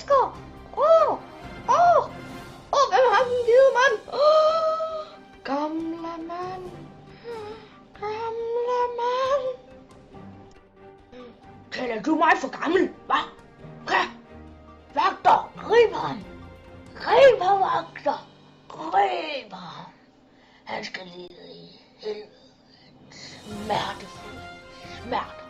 mennesker. Hvem har den hvide mand? Gamle mand. Gamle mand. Kalder du mig for gammel, hva'? Vagter, grib ham. Grib ham, vagter. Grib ham. Han skal lide i helvede. Smertefuld smerte.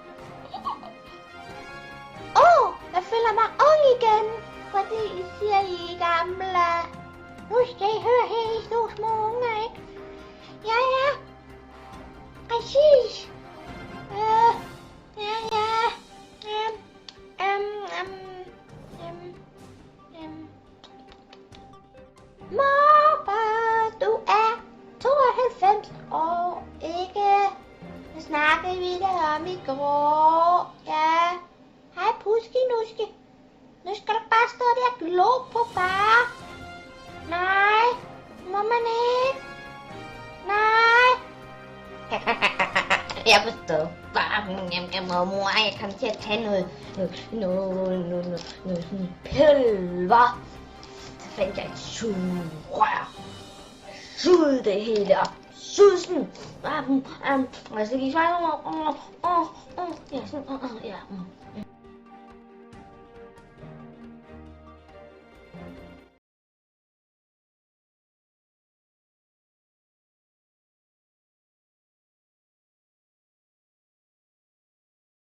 Jeg føler mig ung igen, fordi I siger, I er gamle. Nu skal I høre her, I to små unger, ikke? Ja. Præcis. Morfar, du er 92 år, ikke? Det snakkede vi der om i går. Ja. Hej, Puskinuske. Nu skal du bare stå der og glo på far. Nej, må man ikke. Nej. Jeg forstår. Mor, jeg kommer til at tage noget pille, hva'? Så fandt jeg et sugerør. Sugede det hele op. Susen. Og så gik jeg ja, sådan, ja.